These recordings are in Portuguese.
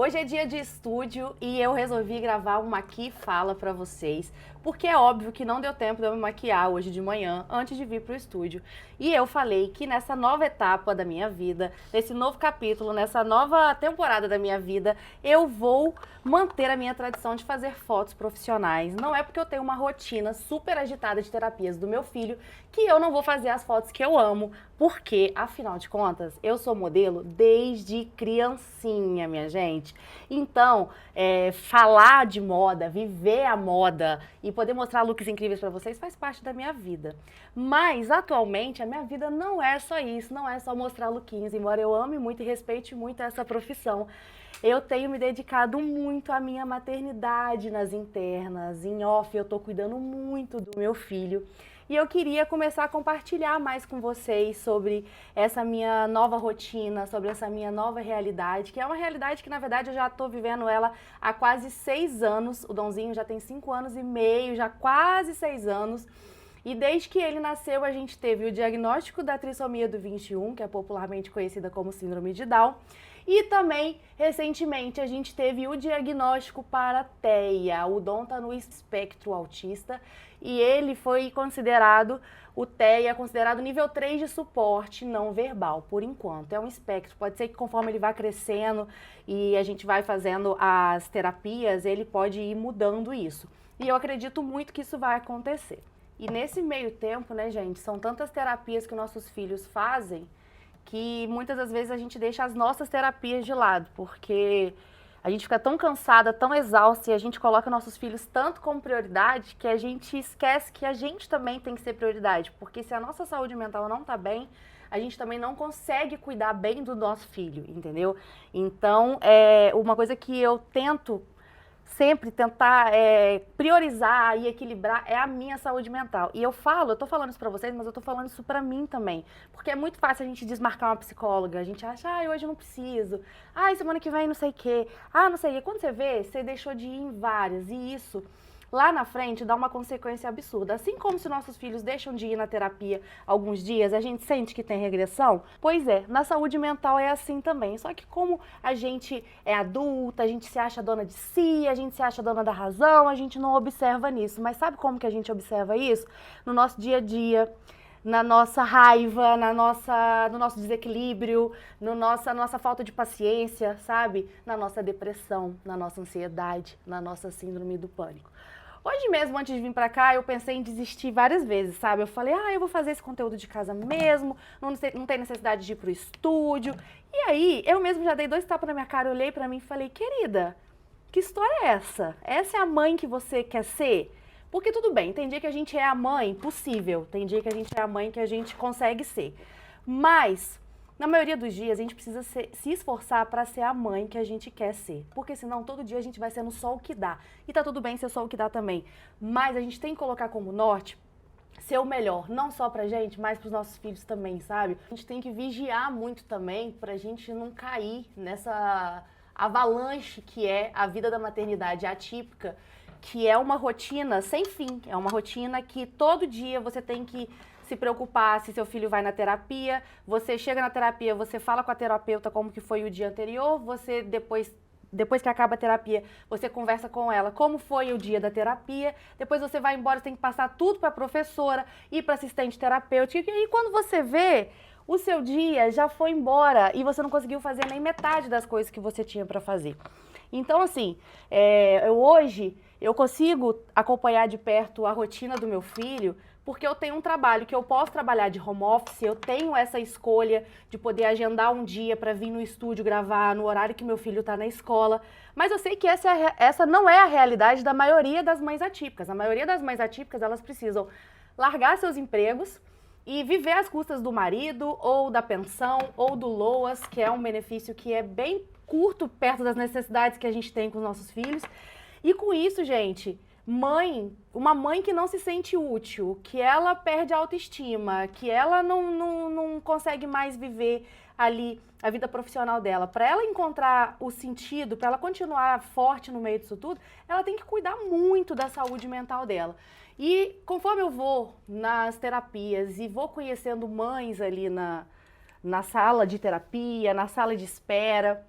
Hoje é dia de estúdio e eu resolvi gravar uma aqui fala pra vocês, porque é óbvio que não deu tempo de eu me maquiar hoje de manhã antes de vir pro estúdio. E eu falei que nessa nova etapa da minha vida, nesse novo capítulo, nessa nova temporada da minha vida, eu vou manter a minha tradição de fazer fotos profissionais. Não é porque eu tenho uma rotina super agitada de terapias do meu filho que eu não vou fazer as fotos que eu amo, porque, afinal de contas, eu sou modelo desde criancinha, minha gente. Então, falar de moda, viver a moda e poder mostrar looks incríveis pra vocês faz parte da minha vida. Mas, atualmente, a minha vida não é só isso, não é só mostrar lookinhos, embora eu ame muito e respeite muito essa profissão. Eu tenho me dedicado muito à minha maternidade nas internas, em off eu tô cuidando muito do meu filho. E eu queria começar a compartilhar mais com vocês sobre essa minha nova rotina, sobre essa minha nova realidade, que é uma realidade que, na verdade, eu já estou vivendo ela há quase 6 anos. O Donzinho já tem 5 anos e meio, já quase 6 anos. E desde que ele nasceu, a gente teve o diagnóstico da trissomia do 21, que é popularmente conhecida como síndrome de Down. E também, recentemente, a gente teve o diagnóstico para TEA. O Dom está no espectro autista e ele foi considerado, o TEA, considerado nível 3 de suporte não verbal, por enquanto. É um espectro, pode ser que conforme ele vá crescendo e a gente vai fazendo as terapias, ele pode ir mudando isso. E eu acredito muito que isso vai acontecer. E nesse meio tempo, né, gente, são tantas terapias que nossos filhos fazem que muitas das vezes a gente deixa as nossas terapias de lado, porque a gente fica tão cansada, tão exausta e a gente coloca nossos filhos tanto como prioridade que a gente esquece que a gente também tem que ser prioridade, porque se a nossa saúde mental não tá bem, a gente também não consegue cuidar bem do nosso filho, entendeu? Então, uma coisa que eu tento sempre tentar priorizar e equilibrar é a minha saúde mental. E eu tô falando isso pra vocês, mas eu tô falando isso pra mim também. Porque é muito fácil a gente desmarcar uma psicóloga. A gente acha, hoje eu não preciso. Semana que vem não sei o quê. Não sei o quê. Quando você vê, você deixou de ir em várias. E isso, lá na frente, dá uma consequência absurda. Assim como se nossos filhos deixam de ir na terapia alguns dias, a gente sente que tem regressão. Pois é, na saúde mental é assim também. Só que como a gente é adulta, a gente se acha dona de si, a gente se acha dona da razão, a gente não observa nisso. Mas sabe como que a gente observa isso? No nosso dia a dia, na nossa raiva, no nosso desequilíbrio, na nossa falta de paciência, sabe? Na nossa depressão, na nossa ansiedade, na nossa síndrome do pânico. Hoje mesmo, antes de vir pra cá, eu pensei em desistir várias vezes, sabe? Eu falei, eu vou fazer esse conteúdo de casa mesmo, não tem necessidade de ir pro estúdio. E aí, eu mesmo já dei 2 tapas na minha cara, olhei pra mim e falei, querida, que história é essa? Essa é a mãe que você quer ser? Porque tudo bem, tem dia que a gente é a mãe possível, tem dia que a gente é a mãe que a gente consegue ser. Mas, na maioria dos dias, a gente precisa se esforçar para ser a mãe que a gente quer ser. Porque senão, todo dia a gente vai sendo só o que dá. E tá tudo bem ser só o que dá também. Mas a gente tem que colocar como norte ser o melhor, não só pra gente, mas pros nossos filhos também, sabe? A gente tem que vigiar muito também pra gente não cair nessa avalanche que é a vida da maternidade atípica, que é uma rotina sem fim, é uma rotina que todo dia você tem que se preocupar se seu filho vai na terapia, você chega na terapia, você fala com a terapeuta como que foi o dia anterior, você depois que acaba a terapia, você conversa com ela como foi o dia da terapia, depois você vai embora, você tem que passar tudo para a professora e para assistente terapêutica, e aí quando você vê, o seu dia já foi embora e você não conseguiu fazer nem metade das coisas que você tinha para fazer. Então, assim, hoje eu consigo acompanhar de perto a rotina do meu filho porque eu tenho um trabalho que eu posso trabalhar de home office, eu tenho essa escolha de poder agendar um dia para vir no estúdio gravar no horário que meu filho está na escola, mas eu sei que essa não é a realidade da maioria das mães atípicas. A maioria das mães atípicas, elas precisam largar seus empregos e viver às custas do marido, ou da pensão, ou do LOAS, que é um benefício que é bem curto perto das necessidades que a gente tem com os nossos filhos. E com isso, gente, uma mãe que não se sente útil, que ela perde a autoestima, que ela não consegue mais viver ali a vida profissional dela, para ela encontrar o sentido, para ela continuar forte no meio disso tudo, ela tem que cuidar muito da saúde mental dela. E conforme eu vou nas terapias e vou conhecendo mães ali na sala de terapia, na sala de espera,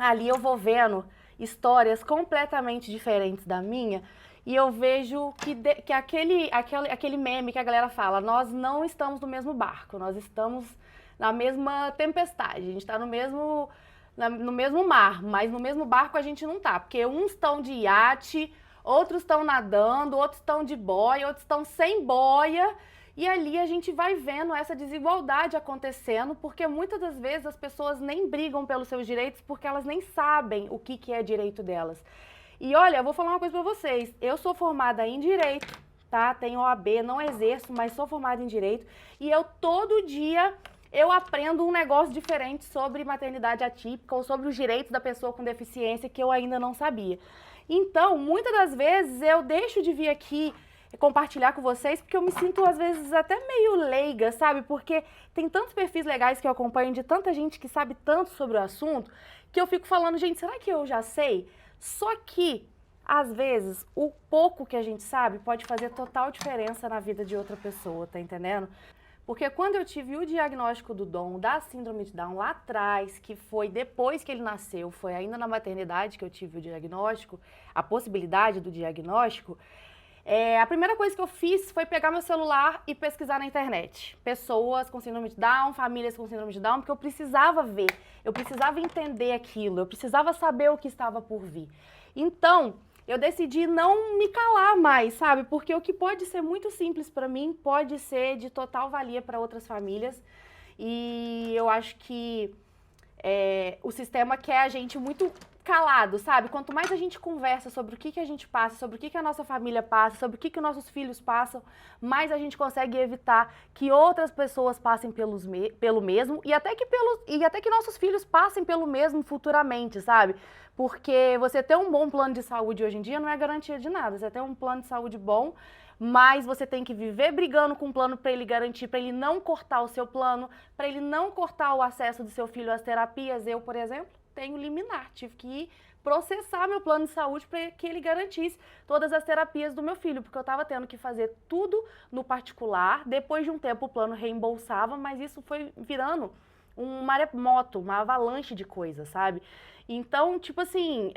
ali eu vou vendo histórias completamente diferentes da minha e eu vejo que aquele meme que a galera fala, nós não estamos no mesmo barco, nós estamos na mesma tempestade, a gente está no mesmo mar, mas no mesmo barco a gente não tá, porque uns estão de iate, outros estão nadando, outros estão de boia, outros estão sem boia. E ali a gente vai vendo essa desigualdade acontecendo, porque muitas das vezes as pessoas nem brigam pelos seus direitos porque elas nem sabem o que é direito delas. E olha, eu vou falar uma coisa pra vocês, eu sou formada em Direito, tá? Tenho OAB, não exerço, mas sou formada em Direito, e eu todo dia eu aprendo um negócio diferente sobre maternidade atípica ou sobre os direitos da pessoa com deficiência que eu ainda não sabia. Então, muitas das vezes eu deixo de vir aqui compartilhar com vocês, porque eu me sinto às vezes até meio leiga, sabe? Porque tem tantos perfis legais que eu acompanho de tanta gente que sabe tanto sobre o assunto, que eu fico falando, gente, será que eu já sei? Só que, às vezes, o pouco que a gente sabe pode fazer total diferença na vida de outra pessoa, tá entendendo? Porque quando eu tive o diagnóstico do Dom, da síndrome de Down lá atrás, que foi depois que ele nasceu, foi ainda na maternidade que eu tive o diagnóstico, a possibilidade do diagnóstico, a primeira coisa que eu fiz foi pegar meu celular e pesquisar na internet. Pessoas com síndrome de Down, famílias com síndrome de Down, porque eu precisava ver, eu precisava entender aquilo, eu precisava saber o que estava por vir. Então, eu decidi não me calar mais, sabe? Porque o que pode ser muito simples para mim pode ser de total valia para outras famílias. E eu acho que o sistema quer a gente muito calado, sabe? Quanto mais a gente conversa sobre o que a gente passa, sobre o que a nossa família passa, sobre o que os nossos filhos passam, mais a gente consegue evitar que outras pessoas passem pelo mesmo e até que nossos filhos passem pelo mesmo futuramente, sabe? Porque você ter um bom plano de saúde hoje em dia não é garantia de nada. Você ter um plano de saúde bom, mas você tem que viver brigando com o plano para ele garantir, para ele não cortar o seu plano, para ele não cortar o acesso do seu filho às terapias. Eu, por exemplo, tenho liminar, tive que ir processar meu plano de saúde para que ele garantisse todas as terapias do meu filho, porque eu estava tendo que fazer tudo no particular. Depois de um tempo o plano reembolsava, mas isso foi virando um maremoto, uma avalanche de coisas, sabe? Então, tipo assim,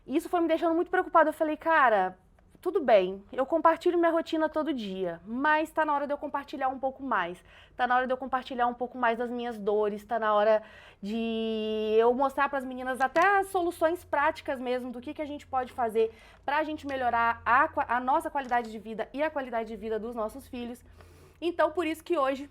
isso foi me deixando muito preocupada. Eu falei, cara, tudo bem, eu compartilho minha rotina todo dia, mas tá na hora de eu compartilhar um pouco mais. Tá na hora de eu compartilhar um pouco mais das minhas dores, tá na hora de eu mostrar para as meninas até as soluções práticas mesmo do que a gente pode fazer pra gente melhorar a nossa qualidade de vida e a qualidade de vida dos nossos filhos. Então, por isso que hoje,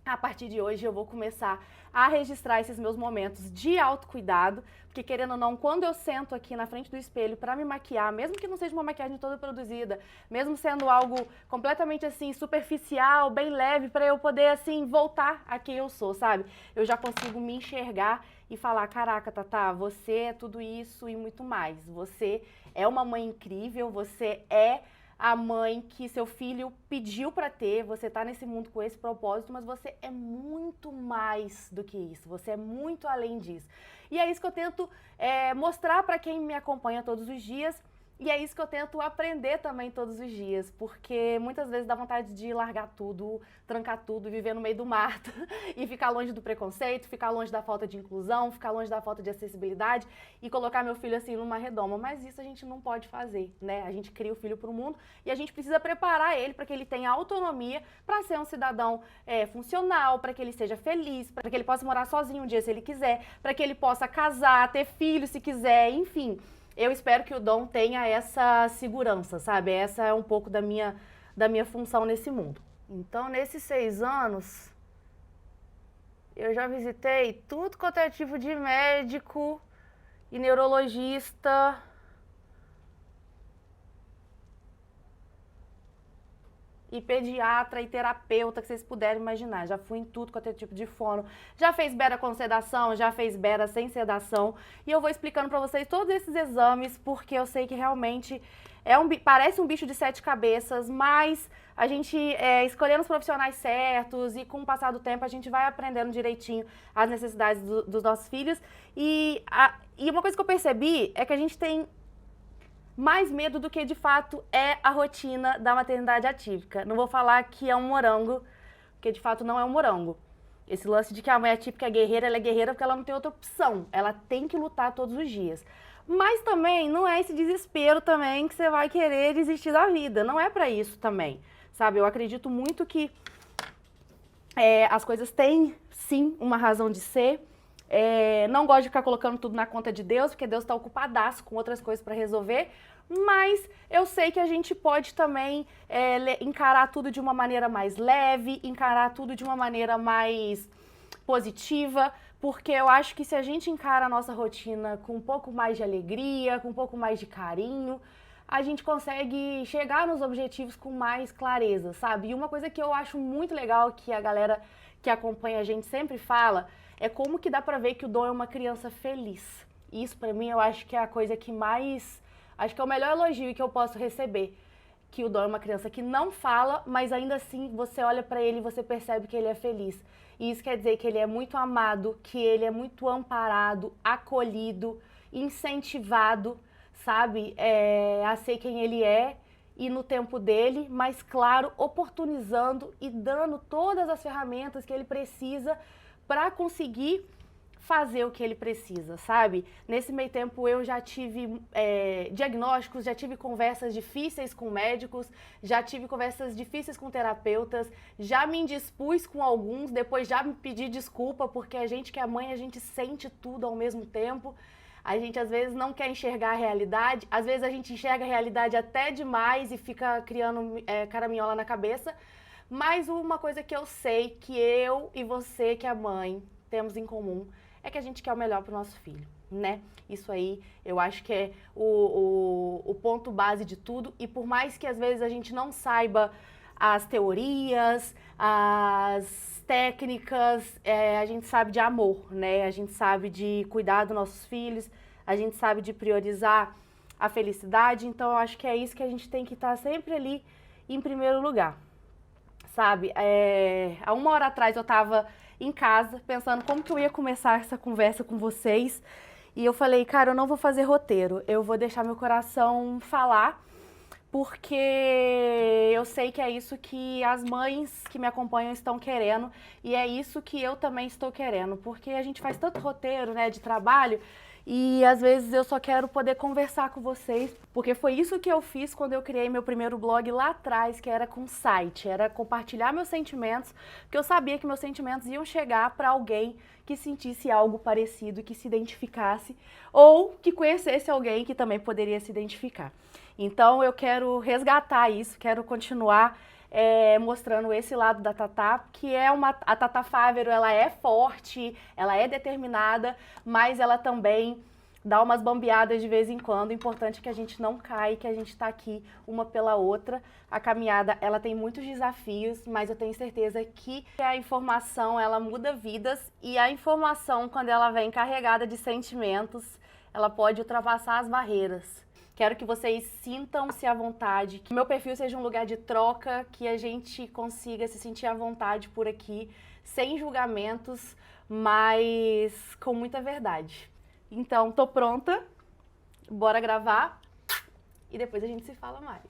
a partir de hoje, eu vou começar a registrar esses meus momentos de autocuidado, porque querendo ou não, quando eu sento aqui na frente do espelho para me maquiar, mesmo que não seja uma maquiagem toda produzida, mesmo sendo algo completamente assim, superficial, bem leve, para eu poder assim, voltar a quem eu sou, sabe? Eu já consigo me enxergar e falar, caraca, Tatá, você é tudo isso e muito mais. Você é uma mãe incrível, você é a mãe que seu filho pediu para ter, você tá nesse mundo com esse propósito, mas você é muito mais do que isso, você é muito além disso. E é isso que eu tento mostrar para quem me acompanha todos os dias, e é isso que eu tento aprender também todos os dias, porque muitas vezes dá vontade de largar tudo, trancar tudo, viver no meio do mato e ficar longe do preconceito, ficar longe da falta de inclusão, ficar longe da falta de acessibilidade e colocar meu filho assim numa redoma. Mas isso a gente não pode fazer, né? A gente cria o filho para o mundo e a gente precisa preparar ele para que ele tenha autonomia para ser um cidadão funcional, para que ele seja feliz, para que ele possa morar sozinho um dia se ele quiser, para que ele possa casar, ter filho se quiser, enfim. Eu espero que o Dom tenha essa segurança, sabe? Essa é um pouco da minha função nesse mundo. Então, nesses 6 anos, eu já visitei tudo quanto é tipo de médico e neurologista. E pediatra e terapeuta que vocês puderem imaginar. Já fui em tudo quanto é tipo de fono. Já fez bera com sedação, já fez bera sem sedação. E eu vou explicando pra vocês todos esses exames, porque eu sei que realmente parece um bicho de 7 cabeças, mas a gente escolhendo os profissionais certos e com o passar do tempo a gente vai aprendendo direitinho as necessidades dos nossos filhos. E uma coisa que eu percebi é que a gente tem mais medo do que de fato é a rotina da maternidade atípica. Não vou falar que é um morango, porque de fato não é um morango. Esse lance de que a mãe atípica é guerreira, ela é guerreira porque ela não tem outra opção. Ela tem que lutar todos os dias. Mas também não é esse desespero também que você vai querer desistir da vida. Não é pra isso também, sabe? Eu acredito muito que as coisas têm, sim, uma razão de ser. Não gosto de ficar colocando tudo na conta de Deus, porque Deus está ocupadaço com outras coisas para resolver. Mas eu sei que a gente pode também encarar tudo de uma maneira mais leve, encarar tudo de uma maneira mais positiva, porque eu acho que se a gente encara a nossa rotina com um pouco mais de alegria, com um pouco mais de carinho, a gente consegue chegar nos objetivos com mais clareza, sabe? E uma coisa que eu acho muito legal, que a galera que acompanha a gente sempre fala, é como que dá pra ver que o Dom é uma criança feliz. Isso pra mim eu acho que é a coisa que mais... Acho que é o melhor elogio que eu posso receber. Que o Dom é uma criança que não fala, mas ainda assim você olha pra ele e você percebe que ele é feliz. E isso quer dizer que ele é muito amado, que ele é muito amparado, acolhido, incentivado, sabe? A ser quem ele é e no tempo dele, mas claro, oportunizando e dando todas as ferramentas que ele precisa para conseguir fazer o que ele precisa, sabe? Nesse meio tempo eu já tive diagnósticos, já tive conversas difíceis com médicos, já tive conversas difíceis com terapeutas, já me indispus com alguns, depois já me pedi desculpa, porque a gente que é mãe, a gente sente tudo ao mesmo tempo. A gente às vezes não quer enxergar a realidade, às vezes a gente enxerga a realidade até demais e fica criando caraminhola na cabeça. Mas uma coisa que eu sei que eu e você, que é mãe, temos em comum, é que a gente quer o melhor para o nosso filho, né? Isso aí eu acho que é o ponto base de tudo. E por mais que às vezes a gente não saiba as teorias, as técnicas, a gente sabe de amor, né? A gente sabe de cuidar dos nossos filhos, a gente sabe de priorizar a felicidade. Então eu acho que é isso que a gente tem que estar sempre ali em primeiro lugar, sabe? Há uma hora atrás eu tava em casa, pensando como que eu ia começar essa conversa com vocês. E eu falei, cara, eu não vou fazer roteiro, eu vou deixar meu coração falar, porque eu sei que é isso que as mães que me acompanham estão querendo, e é isso que eu também estou querendo, porque a gente faz tanto roteiro, né, de trabalho, e às vezes eu só quero poder conversar com vocês, porque foi isso que eu fiz quando eu criei meu primeiro blog lá atrás, que era com site, era compartilhar meus sentimentos, porque eu sabia que meus sentimentos iam chegar para alguém que sentisse algo parecido, que se identificasse, ou que conhecesse alguém que também poderia se identificar. Então eu quero resgatar isso, quero continuar mostrando esse lado da Tatá, que a Tatá Fávero, ela é forte, ela é determinada, mas ela também dá umas bambeadas de vez em quando. O importante é que a gente não caia, que a gente está aqui uma pela outra. A caminhada, ela tem muitos desafios, mas eu tenho certeza que a informação, ela muda vidas, e a informação, quando ela vem carregada de sentimentos, ela pode ultrapassar as barreiras. Quero que vocês sintam-se à vontade, que meu perfil seja um lugar de troca, que a gente consiga se sentir à vontade por aqui, sem julgamentos, mas com muita verdade. Então, tô pronta, bora gravar e depois a gente se fala mais.